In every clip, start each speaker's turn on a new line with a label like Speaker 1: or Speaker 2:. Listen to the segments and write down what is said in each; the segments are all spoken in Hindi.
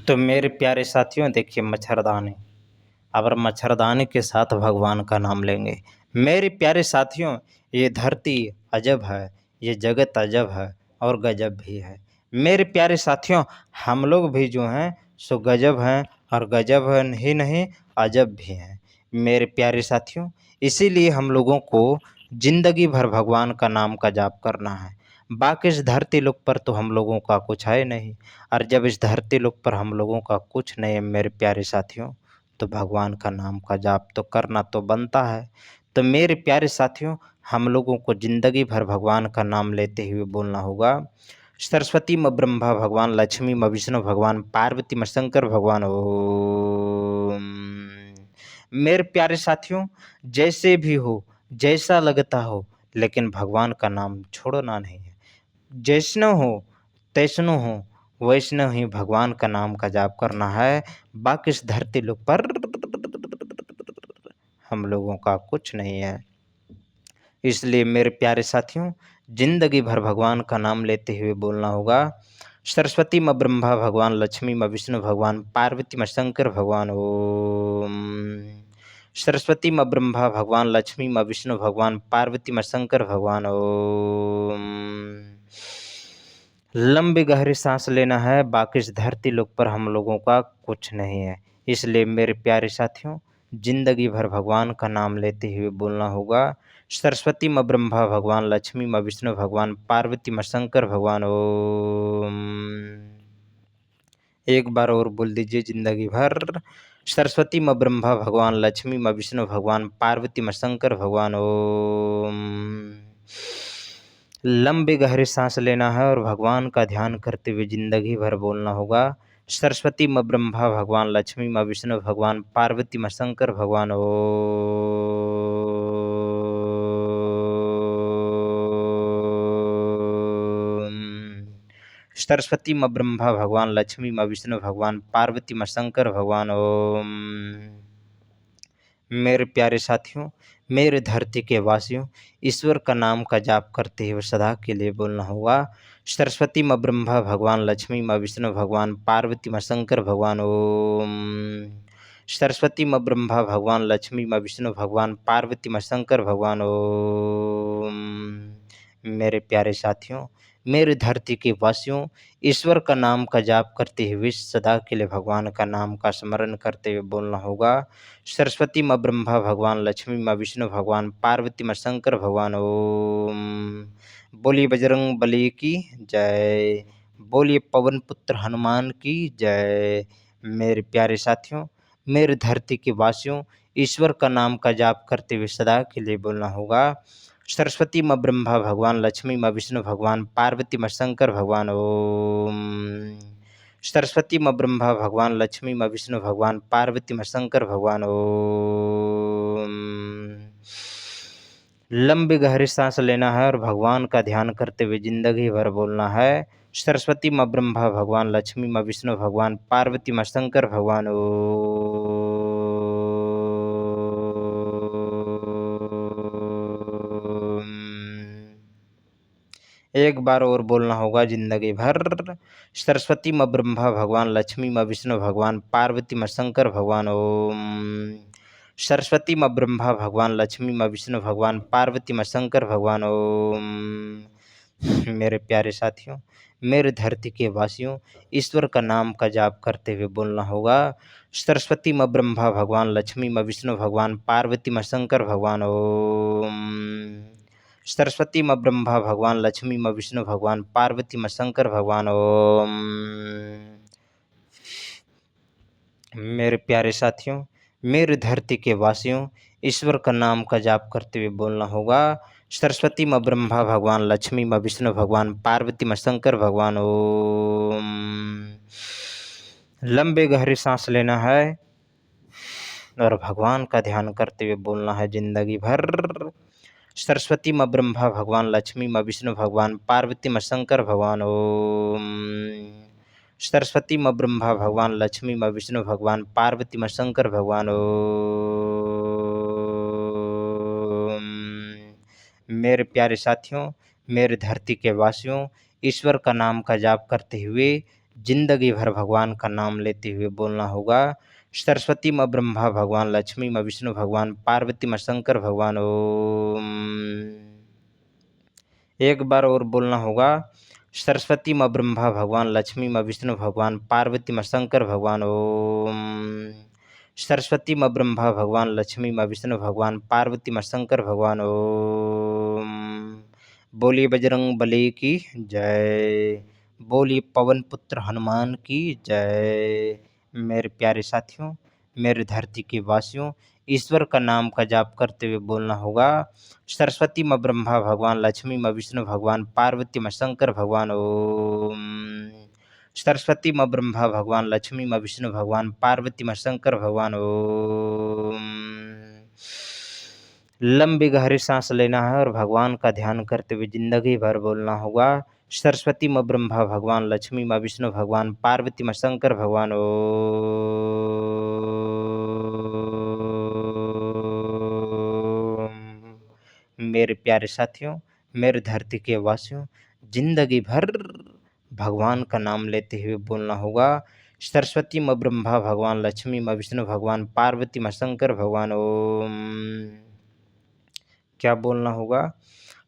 Speaker 1: तो मेरे प्यारे साथियों देखिए मच्छरदानी। अगर मच्छरदानी के साथ भगवान का नाम लेंगे, मेरे प्यारे साथियों, ये धरती अजब है, ये जगत अजब है और गजब भी है। मेरे प्यारे साथियों, हम लोग भी जो हैं सो गजब हैं और गजब ही नहीं अजब भी हैं। मेरे प्यारे साथियों, इसीलिए हम लोगों को जिंदगी भर भगवान का नाम का जाप करना है। बाकी इस धरती लोक पर तो हम लोगों का कुछ है नहीं, और जब इस धरती लोक पर हम लोगों का कुछ नहीं है मेरे प्यारे साथियों, तो भगवान का नाम का जाप तो करना तो बनता है। तो मेरे प्यारे साथियों, हम लोगों को ज़िंदगी भर भगवान का नाम लेते हुए बोलना होगा, सरस्वती म ब्रह्मा भगवान, लक्ष्मी म विष्णु भगवान, पार्वती म शंकर भगवान ओम। मेरे प्यारे साथियों, जैसे भी हो, जैसा लगता हो, लेकिन भगवान का नाम छोड़ना नहीं है। जैसनो हो तैसनो हो, वैष्णव ही भगवान का नाम का जाप करना है। बाकी इस धरती लोक पर हम लोगों का कुछ नहीं है। इसलिए मेरे प्यारे साथियों, जिंदगी भर भगवान का नाम लेते हुए बोलना होगा, सरस्वती म ब्रह्मा भगवान, लक्ष्मी म विष्णु भगवान, पार्वती म शंकर भगवान ओम। सरस्वती म ब्रह्मा भगवान, लक्ष्मी म विष्णु भगवान, पार्वती म शंकर भगवान ओम। लंबी गहरी सांस लेना है, बाकी इस धरती लोक पर हम लोगों का कुछ नहीं है। इसलिए मेरे प्यारे साथियों, जिंदगी भर भगवान का नाम लेते हुए बोलना होगा, सरस्वती म ब्रह्मा भगवान, लक्ष्मी म विष्णु भगवान, पार्वती म शंकर भगवान ओम। एक बार और बोल दीजिए, जिंदगी भर सरस्वती म ब्रह्मा भगवान, लक्ष्मी म विष्णु भगवान, पार्वती म शंकर भगवान ओम। लंबी गहरी सांस लेना है और भगवान का ध्यान करते हुए जिंदगी भर बोलना होगा, सरस्वती म ब्रह्मा भगवान, लक्ष्मी म विष्णु भगवान, पार्वती म शंकर भगवान ओम। सरस्वती म ब्रह्मा भगवान, लक्ष्मी म विष्णु भगवान, पार्वती म शंकर भगवान ओम। मेरे प्यारे साथियों, मेरे धरती के वासियों, ईश्वर का नाम का जाप करते हुए सदा के लिए बोलना होगा, सरस्वती म ब्रह्मा भगवान, लक्ष्मी म विष्णु भगवान, पार्वती म शंकर भगवान ओम। सरस्वती म ब्रह्मा भगवान, लक्ष्मी म विष्णु भगवान, पार्वती म शंकर भगवान ओम। मेरे प्यारे साथियों, मेरे धरती के वासियों, ईश्वर का नाम का जाप करते हुए सदा के लिए भगवान का नाम का स्मरण करते हुए बोलना होगा, सरस्वती म ब्रह्मा भगवान, लक्ष्मी म विष्णु भगवान, पार्वती म शंकर भगवान ओम। बोलिए बजरंग बली की जय, बोलिए पवन पुत्र हनुमान की जय। मेरे प्यारे साथियों, मेरे धरती के वासियों, ईश्वर का नाम का जाप करते हुए सदा के लिए बोलना होगा, सरस्वती म ब्रह्मा भगवान, लक्ष्मी म विष्णु भगवान, पार्वती म शंकर भगवान ओम। सरस्वती म ब्रह्मा भगवान, लक्ष्मी म विष्णु भगवान, पार्वती म शंकर भगवान ओम। लंबी गहरी सांस लेना है और भगवान का ध्यान करते हुए जिंदगी भर बोलना है, सरस्वती म ब्रह्मा भगवान, लक्ष्मी म विष्णु भगवान, पार्वती म शंकर भगवान ओम। एक बार और बोलना होगा जिंदगी भर, सरस्वती म ब्रह्मा भगवान, लक्ष्मी म विष्णु भगवान, पार्वती म शंकर भगवान ओम। सरस्वती म ब्रह्मा भगवान, लक्ष्मी म विष्णु भगवान, पार्वती म शंकर भगवान ओम। मेरे प्यारे साथियों, मेरे धरती के वासियों, ईश्वर का नाम का जाप करते हुए बोलना होगा, सरस्वती म ब्रह्मा भगवान, लक्ष्मी म विष्णु भगवान, पार्वती म शंकर भगवान ओम। सरस्वती म ब्रह्मा भगवान, लक्ष्मी म विष्णु भगवान, पार्वती म शंकर भगवान ओम। मेरे प्यारे साथियों, मेरे धरती के वासियों, ईश्वर का नाम का जाप करते हुए बोलना होगा, सरस्वती म ब्रह्मा भगवान, लक्ष्मी म विष्णु भगवान, पार्वती म शंकर भगवान ओम। लंबे गहरी सांस लेना है और भगवान का ध्यान करते हुए बोलना है जिंदगी भर, सरस्वती म ब्रह्मा भगवान, लक्ष्मी म विष्णु भगवान, पार्वती म शंकर भगवान ओम। सरस्वती म ब्रह्मा भगवान, लक्ष्मी म विष्णु भगवान, पार्वती म शंकर भगवान ओम। मेरे प्यारे साथियों, मेरे धरती के वासियों, ईश्वर का नाम का जाप करते हुए जिंदगी भर भगवान का नाम लेते हुए बोलना होगा। सरस्वती माँ ब्रह्मा भगवान, लक्ष्मी माँ विष्णु भगवान, पार्वती माँ शंकर भगवान, ओम। एक बार और बोलना होगा। सरस्वती माँ ब्रह्मा भगवान, लक्ष्मी माँ विष्णु भगवान, पार्वती माँ शंकर भगवान, ओम। सरस्वती माँ ब्रह्मा भगवान, लक्ष्मी माँ विष्णु भगवान, पार्वती माँ शंकर भगवान, ओम। बोलिए बजरंग बली की जय। बोलिए पवन पुत्र हनुमान की जय। मेरे प्यारे साथियों, मेरे धरती के वासियों, ईश्वर का नाम का जाप करते हुए बोलना होगा। सरस्वती माँ ब्रह्मा भगवान, लक्ष्मी माँ विष्णु भगवान, पार्वती माँ शंकर भगवान, ओम। सरस्वती माँ ब्रह्मा भगवान, लक्ष्मी माँ विष्णु भगवान, पार्वती माँ शंकर भगवान, ओम। लंबी गहरी सांस लेना है और भगवान का ध्यान करते हुए जिंदगी भर बोलना होगा। सरस्वती माँ ब्रह्मा भगवान, लक्ष्मी माँ विष्णु भगवान, पार्वती माँ शंकर भगवान, ओम। मेरे प्यारे साथियों, मेरे धरती के वासियों, जिंदगी भर भगवान का नाम लेते हुए बोलना होगा। सरस्वती माँ ब्रह्मा भगवान, लक्ष्मी माँ विष्णु भगवान, पार्वती माँ शंकर भगवान, ओम। क्या बोलना होगा?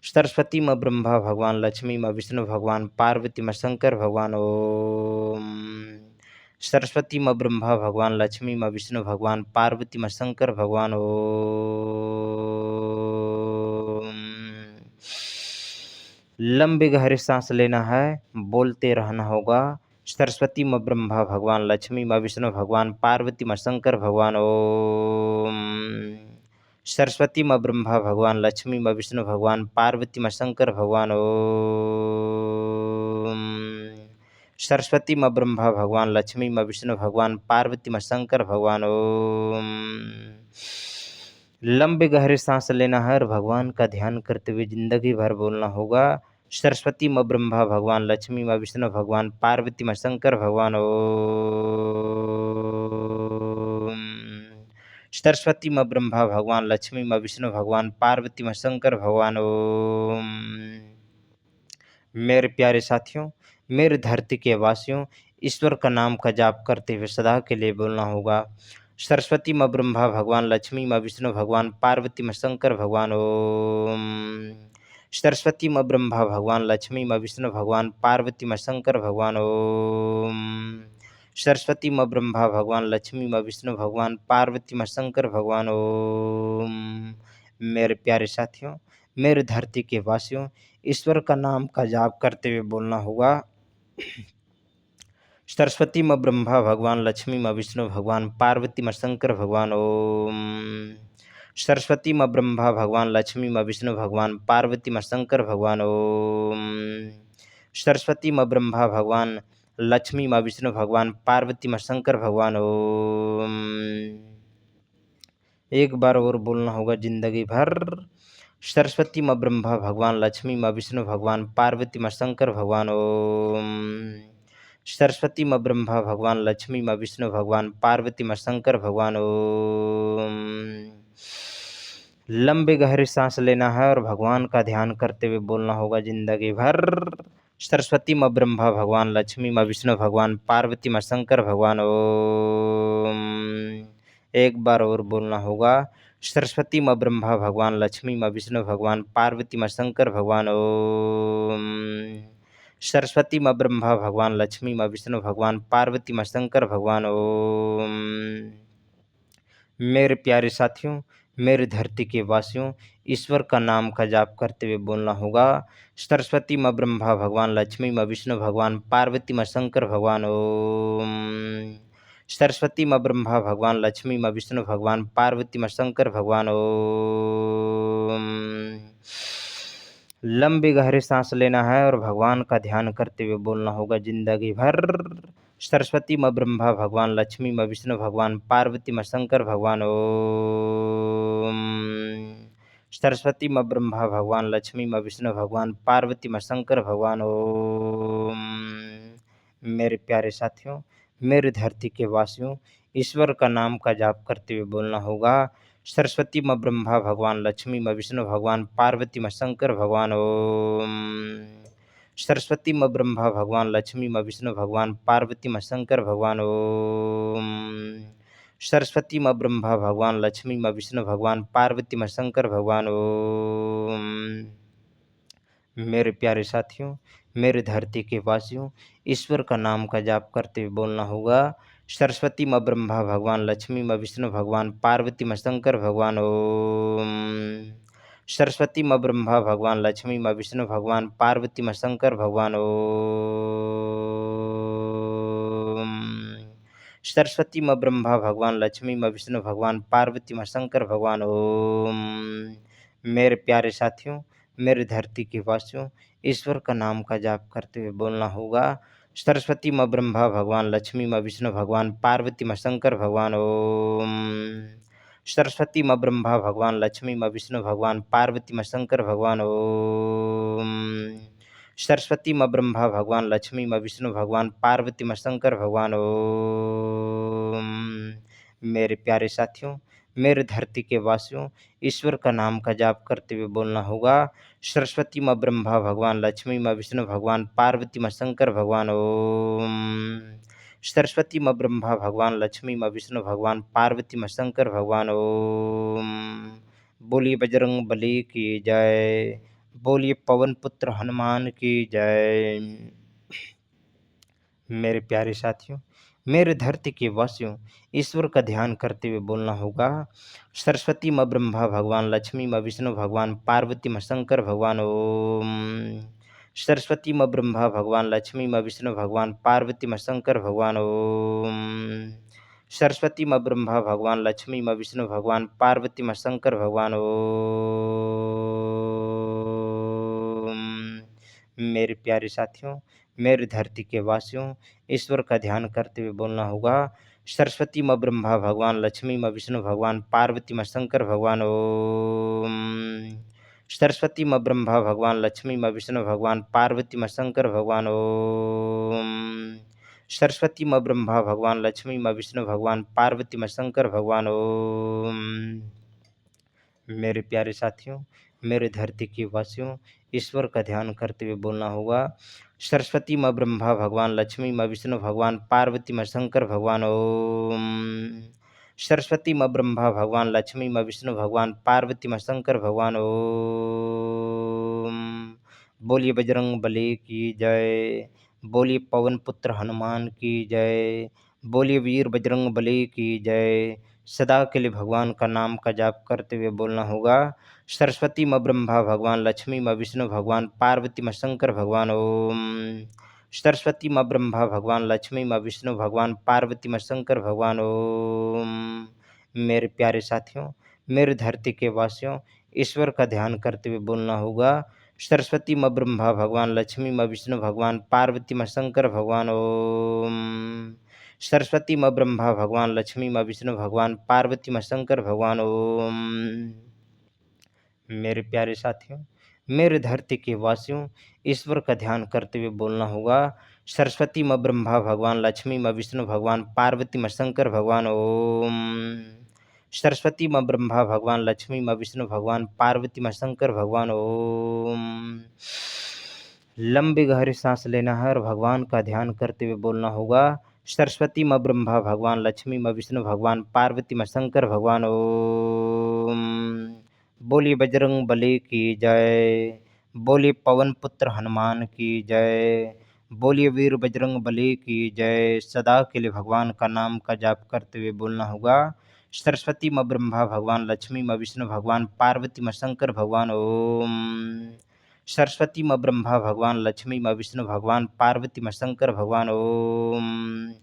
Speaker 1: सरस्वती माँ ब्रह्मा भगवान, लक्ष्मी माँ विष्णु भगवान, पार्वती माँ शंकर भगवान, ओम। सरस्वती माँ ब्रह्मा भगवान, लक्ष्मी माँ विष्णु भगवान, पार्वती माँ शंकर भगवान, ओम। लंबी गहरी सांस लेना है, बोलते रहना होगा। सरस्वती माँ ब्रह्मा भगवान, लक्ष्मी माँ विष्णु भगवान, पार्वती माँ शंकर भगवान, ओम। सरस्वती माँ ब्रह्मा भगवान, लक्ष्मी माँ विष्णु भगवान, पार्वती माँ शंकर भगवान, ओम। सरस्वती माँ ब्रह्मा भगवान, लक्ष्मी माँ विष्णु भगवान, पार्वती माँ शंकर भगवान, ओम। लंबे गहरे सांस लेना है और भगवान का ध्यान करते हुए जिंदगी भर बोलना होगा। सरस्वती माँ ब्रह्मा भगवान, लक्ष्मी माँ विष्णु भगवान, पार्वती माँ शंकर भगवान, ओम। सरस्वती माँ ब्रह्मा भगवान, लक्ष्मी माँ विष्णु भगवान, पार्वती माँ शंकर भगवान, ओम। मेरे प्यारे साथियों, मेरे धरती के वासियों, ईश्वर का नाम का जाप करते हुए सदा के लिए बोलना होगा। सरस्वती माँ ब्रह्मा भगवान, लक्ष्मी माँ विष्णु भगवान, पार्वती माँ शंकर भगवान, ओम। सरस्वती माँ ब्रह्मा भगवान, लक्ष्मी माँ विष्णु भगवान, पार्वती माँ शंकर भगवान, ओम। सरस्वती माँ ब्रह्मा भगवान, लक्ष्मी माँ विष्णु भगवान, पार्वती माँ शंकर भगवान, ओम। मेरे प्यारे साथियों, मेरे धरती के वासियों, ईश्वर का नाम का जाप करते हुए बोलना होगा। सरस्वती माँ ब्रह्मा भगवान, लक्ष्मी माँ विष्णु भगवान, पार्वती माँ शंकर भगवान, ओम। सरस्वती माँ ब्रह्मा भगवान, लक्ष्मी माँ विष्णु भगवान, पार्वती माँ शंकर भगवान, ओम। सरस्वती माँ ब्रह्मा भगवान, लक्ष्मी माँ विष्णु भगवान, पार्वती माँ शंकर भगवान, ओम। एक बार और बोलना होगा जिंदगी भर। सरस्वती माँ ब्रह्मा भगवान, लक्ष्मी माँ विष्णु भगवान, पार्वती माँ शंकर भगवान, ओम। सरस्वती माँ ब्रह्मा भगवान, लक्ष्मी माँ विष्णु भगवान, पार्वती माँ शंकर भगवान, ओम। लंबी गहरी सांस लेना है और भगवान का ध्यान करते हुए बोलना होगा जिंदगी भर। सरस्वती माँ ब्रह्मा भगवान, लक्ष्मी माँ विष्णु भगवान, पार्वती माँ शंकर भगवान, ओम। एक बार और बोलना होगा। सरस्वती माँ ब्रह्मा भगवान, लक्ष्मी माँ विष्णु भगवान, पार्वती माँ शंकर भगवान, ओम। सरस्वती माँ ब्रह्मा भगवान, लक्ष्मी माँ विष्णु भगवान, पार्वती माँ शंकर भगवान, ओम। मेरे प्यारे साथियों, मेरे धरती के वासियों, ईश्वर का नाम का जाप करते हुए बोलना होगा। सरस्वती माँ ब्रह्मा भगवान, लक्ष्मी माँ विष्णु भगवान, पार्वती माँ शंकर भगवान, ओम। सरस्वती माँ ब्रह्मा भगवान, लक्ष्मी माँ विष्णु भगवान, पार्वती माँ शंकर भगवान, ओम। लंबी गहरी सांस लेना है और भगवान का ध्यान करते हुए बोलना होगा जिंदगी भर। सरस्वती माँ ब्रह्मा भगवान, लक्ष्मी माँ विष्णु भगवान, पार्वती माँ शंकर भगवान, ओम। सरस्वती माँ ब्रह्मा भगवान, लक्ष्मी माँ विष्णु भगवान, पार्वती माँ शंकर भगवान, ओम। मेरे प्यारे साथियों, मेरे धरती के वासियों, ईश्वर का नाम का जाप करते हुए बोलना होगा। सरस्वती माँ ब्रह्मा भगवान, लक्ष्मी माँ विष्णु भगवान, पार्वती माँ शंकर भगवान, ओम। सरस्वती माँ ब्रह्मा भगवान, लक्ष्मी माँ विष्णु भगवान, पार्वती माँ शंकर भगवान। ओम सरस्वती माँ ब्रह्मा भगवान, लक्ष्मी माँ विष्णु भगवान, पार्वती माँ शंकर भगवान। ओम मेरे प्यारे साथियों, मेरे धरती के वासियों, ईश्वर का नाम का जाप करते हुए बोलना होगा। सरस्वती माँ ब्रह्मा भगवान, लक्ष्मी माँ विष्णु भगवान, पार्वती माँ शंकर भगवान। ओम सरस्वती माँ ब्रह्मा भगवान, लक्ष्मी माँ विष्णु भगवान, पार्वती माँ शंकर भगवान। ओम सरस्वती माँ ब्रह्मा भगवान, लक्ष्मी माँ विष्णु भगवान, पार्वती माँ शंकर भगवान। ओम मेरे प्यारे साथियों, मेरे धरती के वासियों, ईश्वर का नाम का जाप करते हुए बोलना होगा। सरस्वती माँ ब्रह्मा भगवान, लक्ष्मी माँ विष्णु भगवान, पार्वती माँ शंकर भगवान। ओम सरस्वती माँ ब्रह्मा भगवान, लक्ष्मी माँ विष्णु भगवान, पार्वती माँ शंकर भगवान। ओम सरस्वती माँ ब्रह्मा भगवान, लक्ष्मी माँ विष्णु भगवान, पार्वती माँ शंकर भगवान। ओम मेरे प्यारे साथियों, मेरे धरती के वासियों, ईश्वर का नाम का जाप करते हुए बोलना होगा। सरस्वती माँ ब्रह्मा भगवान, लक्ष्मी माँ विष्णु भगवान, पार्वती माँ शंकर भगवान। ओम सरस्वती माँ ब्रह्मा भगवान, लक्ष्मी माँ विष्णु भगवान, पार्वती माँ शंकर भगवान। ओम बोलिए बजरंग बली की जय, बोलिए पवन पुत्र हनुमान की जय। मेरे प्यारे साथियों, मेरे धरती के वासियों, ईश्वर का ध्यान करते हुए बोलना होगा। सरस्वती माँ ब्रह्मा भगवान, लक्ष्मी माँ विष्णु भगवान, पार्वती माँ शंकर भगवान। ओम सरस्वती माँ ब्रह्मा भगवान, लक्ष्मी माँ विष्णु भगवान, पार्वती माँ शंकर भगवान। ओम सरस्वती माँ ब्रह्मा भगवान, लक्ष्मी माँ विष्णु भगवान, पार्वती माँ शंकर भगवान। ओम मेरे प्यारे साथियों, मेरे धरती के वासियों, ईश्वर का ध्यान करते हुए बोलना होगा। सरस्वती माँ ब्रह्मा भगवान, लक्ष्मी माँ विष्णु भगवान, पार्वती माँ शंकर भगवान। ओम सरस्वती माँ ब्रह्मा भगवान, लक्ष्मी माँ विष्णु भगवान, पार्वती माँ शंकर भगवान। ओम सरस्वती माँ ब्रह्मा भगवान, लक्ष्मी माँ विष्णु भगवान, पार्वती माँ शंकर भगवान। ओम मेरे प्यारे साथियों, मेरे धरती के वासियों, ईश्वर का ध्यान करते हुए बोलना होगा। सरस्वती माँ ब्रह्मा भगवान, लक्ष्मी माँ विष्णु भगवान, पार्वती माँ शंकर भगवान। ओम सरस्वती माँ ब्रह्मा भगवान, लक्ष्मी माँ विष्णु भगवान, पार्वती माँ शंकर भगवान। ओम बोलिए बजरंग बली की जय, बोलिए पवन पुत्र हनुमान की जय, बोलिए वीर बजरंग बली की जय। सदा के लिए भगवान का नाम का जाप करते हुए बोलना होगा। सरस्वती माँ ब्रह्मा भगवान, लक्ष्मी माँ विष्णु भगवान, पार्वती माँ शंकर भगवान। ओम सरस्वती माँ ब्रह्मा भगवान, लक्ष्मी माँ विष्णु भगवान, पार्वती माँ शंकर भगवान। ओम मेरे प्यारे साथियों, मेरे धरती के वासियों, ईश्वर का ध्यान करते हुए बोलना होगा। सरस्वती माँ ब्रह्मा भगवान, लक्ष्मी माँ विष्णु भगवान, पार्वती माँ शंकर भगवान। ओम सरस्वती माँ ब्रह्मा भगवान, लक्ष्मी माँ विष्णु भगवान, पार्वती माँ शंकर भगवान। ओम मेरे प्यारे साथियों, मेरे धरती के वासियों, ईश्वर का ध्यान करते हुए बोलना होगा। सरस्वती माँ ब्रह्मा भगवान, लक्ष्मी माँ विष्णु भगवान, पार्वती माँ शंकर भगवान। ओम सरस्वती माँ ब्रह्मा भगवान, लक्ष्मी माँ विष्णु भगवान, पार्वती माँ शंकर भगवान। ओम लंबी गहरी सांस लेना है और भगवान का ध्यान करते हुए बोलना होगा। सरस्वती माँ ब्रह्मा भगवान, लक्ष्मी माँ विष्णु भगवान, पार्वती माँ शंकर भगवान। ओम बोलिए बजरंग बली की जय, बोलिए पवन पुत्र हनुमान की जय, बोलिए वीर बजरंग बली की जय। सदा के लिए भगवान का नाम का जाप करते हुए बोलना होगा। सरस्वती माँ ब्रह्मा भगवान, लक्ष्मी माँ विष्णु भगवान, पार्वती माँ शंकर भगवान। ओम सरस्वती माँ ब्रह्मा भगवान, लक्ष्मी माँ विष्णु भगवान, पार्वती माँ शंकर भगवान। ओम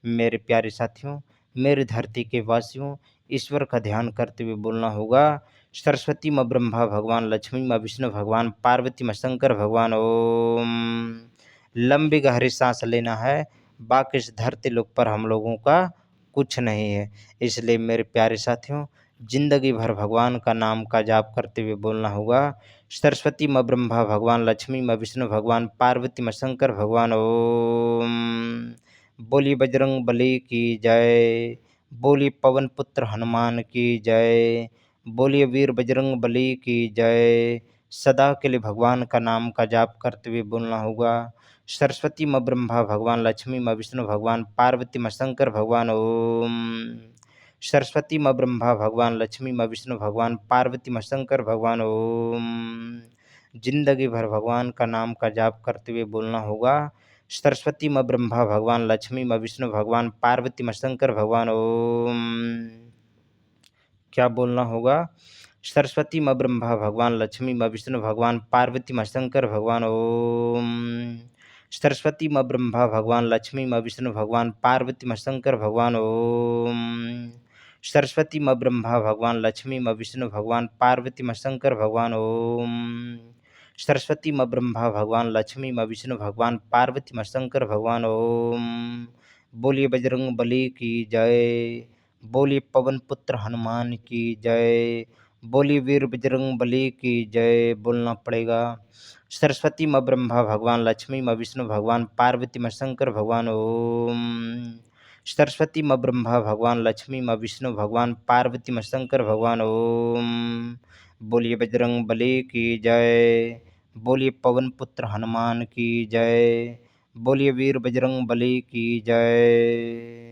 Speaker 1: मेरे प्यारे साथियों, मेरे धरती के वासियों, ईश्वर का ध्यान करते हुए बोलना होगा। सरस्वती माँ ब्रह्मा भगवान, लक्ष्मी माँ विष्णु भगवान, पार्वती माँ शंकर भगवान। ओम लंबी गहरी सांस लेना है, बाकी इस धरती लोक पर हम लोगों का कुछ नहीं है। इसलिए मेरे प्यारे साथियों, जिंदगी भर भगवान का नाम का जाप करते हुए बोलना होगा। सरस्वती माँ ब्रह्मा भगवान, लक्ष्मी माँ विष्णु भगवान, पार्वती माँ शंकर भगवान। ओम बोलिए बजरंग बली की जय, बोलिए पवन पुत्र हनुमान की जय, बोलिए वीर बजरंग बली की जय। सदा के लिए भगवान का नाम का जाप करते हुए बोलना होगा। सरस्वती माँ ब्रह्मा भगवान, लक्ष्मी माँ विष्णु भगवान, पार्वती माँ शंकर भगवान ओम। सरस्वती माँ ब्रह्मा भगवान, लक्ष्मी माँ विष्णु भगवान, पार्वती माँ शंकर भगवान ओम। जिंदगी भर भगवान का नाम का जाप करते हुए बोलना होगा। सरस्वती माँ ब्रह्मा भगवान, लक्ष्मी माँ विष्णु भगवान, पार्वती माँ शंकर भगवान ओम। क्या बोलना होगा? सरस्वती माँ ब्रह्मा भगवान, लक्ष्मी माँ विष्णु भगवान, पार्वती माँ शंकर भगवान ओम। सरस्वती माँ ब्रह्मा भगवान, लक्ष्मी माँ विष्णु भगवान, पार्वती माँ शंकर भगवान ओम। सरस्वती माँ ब्रह्मा भगवान, लक्ष्मी माँ विष्णु भगवान, पार्वती माँ शंकर भगवान ओम। सरस्वती माँ ब्रह्मा भगवान, लक्ष्मी माँ विष्णु भगवान, पार्वती माँ शंकर भगवान ओम। बोलिए बजरंग बली की जय। बोलिए पवन पुत्र हनुमान की जय। बोलिए वीर बजरंग बली की जय बोलना पड़ेगा। सरस्वती माँ ब्रह्मा भगवान, लक्ष्मी माँ विष्णु भगवान, पार्वती माँ शंकर भगवान ओम। सरस्वती माँ ब्रह्मा भगवान, लक्ष्मी माँ विष्णु भगवान, पार्वती माँ शंकर भगवान ओम। बोलिए बजरंग बली की जय। बोलिए पवन पुत्र हनुमान की जय। बोलिए वीर बजरंग बली की जय।